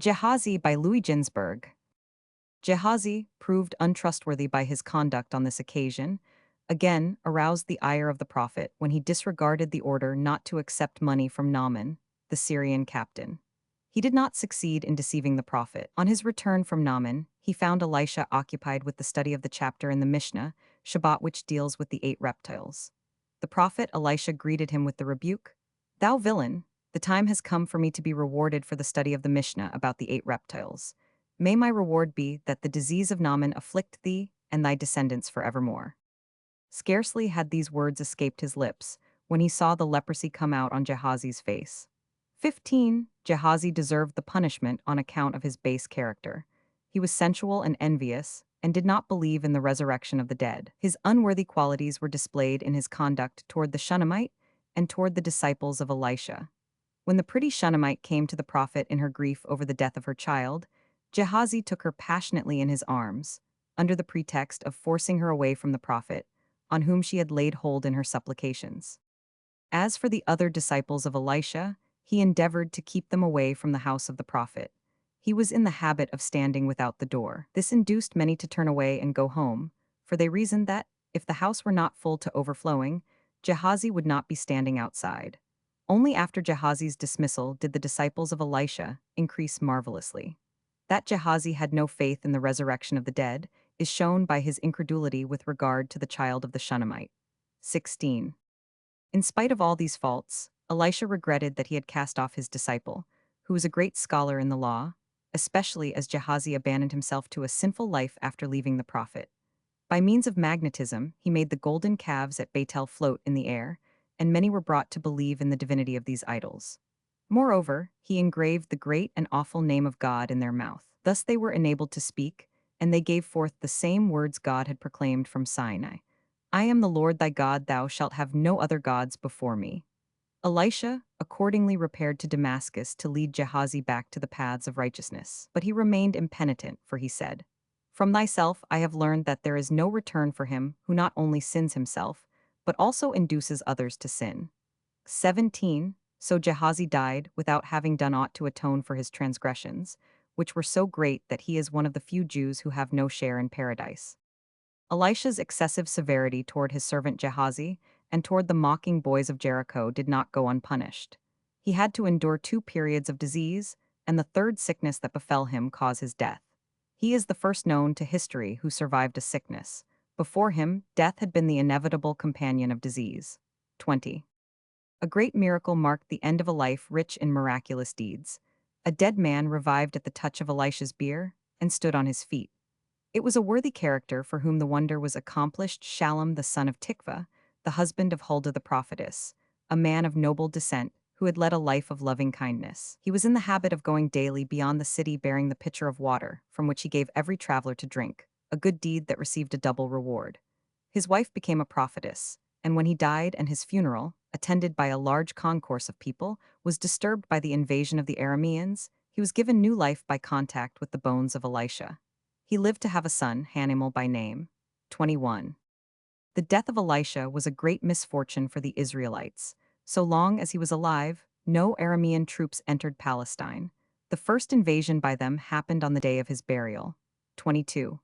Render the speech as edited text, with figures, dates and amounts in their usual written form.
GEHAZI by Louis Ginzberg. GEHAZI, proved untrustworthy by his conduct on this occasion, again aroused the ire of the prophet when he disregarded the order not to accept money from Naaman, the Syrian captain. He did not succeed in deceiving the prophet. On his return from Naaman, he found Elisha occupied with the study of the chapter in the Mishnah, Shabbat, which deals with the 8 reptiles. The prophet Elisha greeted him with the rebuke, "Thou villain, the time has come for me to be rewarded for the study of the Mishnah about the 8 reptiles. May my reward be that the disease of Naaman afflict thee and thy descendants forevermore." Scarcely had these words escaped his lips when he saw the leprosy come out on Gehazi's face. 15. Gehazi deserved the punishment on account of his base character. He was sensual and envious, and did not believe in the resurrection of the dead. His unworthy qualities were displayed in his conduct toward the Shunammite and toward the disciples of Elisha. When the pretty Shunammite came to the prophet in her grief over the death of her child, Gehazi took her passionately in his arms, under the pretext of forcing her away from the prophet, on whom she had laid hold in her supplications. As for the other disciples of Elisha, he endeavored to keep them away from the house of the prophet. He was in the habit of standing without the door. This induced many to turn away and go home, for they reasoned that, if the house were not full to overflowing, Gehazi would not be standing outside. Only after Gehazi's dismissal did the disciples of Elisha increase marvelously. That Gehazi had no faith in the resurrection of the dead is shown by his incredulity with regard to the child of the Shunammite. 16. In spite of all these faults, Elisha regretted that he had cast off his disciple, who was a great scholar in the law, especially as Gehazi abandoned himself to a sinful life after leaving the prophet. By means of magnetism, he made the golden calves at Bethel float in the air, and many were brought to believe in the divinity of these idols. Moreover, he engraved the great and awful name of God in their mouth. Thus they were enabled to speak, and they gave forth the same words God had proclaimed from Sinai. "I am the Lord thy God, thou shalt have no other gods before me." Elisha accordingly repaired to Damascus to lead Gehazi back to the paths of righteousness. But he remained impenitent, for he said, "From thyself I have learned that there is no return for him who not only sins himself, but also induces others to sin." 17. So Gehazi died without having done aught to atone for his transgressions, which were so great that he is one of the few Jews who have no share in paradise. Elisha's excessive severity toward his servant Gehazi and toward the mocking boys of Jericho did not go unpunished. He had to endure 2 periods of disease, and the 3rd sickness that befell him caused his death. He is the first known to history who survived a sickness. Before him, death had been the inevitable companion of disease. 20. A great miracle marked the end of a life rich in miraculous deeds. A dead man revived at the touch of Elisha's bier and stood on his feet. It was a worthy character for whom the wonder was accomplished. Shallum the son of Tikva, the husband of Huldah the prophetess, a man of noble descent who had led a life of loving kindness. He was in the habit of going daily beyond the city bearing the pitcher of water, from which he gave every traveler to drink, a good deed that received a double reward. His wife became a prophetess, and when he died and his funeral, attended by a large concourse of people, was disturbed by the invasion of the Arameans, he was given new life by contact with the bones of Elisha. He lived to have a son, Haniel by name. 21. The death of Elisha was a great misfortune for the Israelites. So long as he was alive, no Aramean troops entered Palestine. The first invasion by them happened on the day of his burial. 22.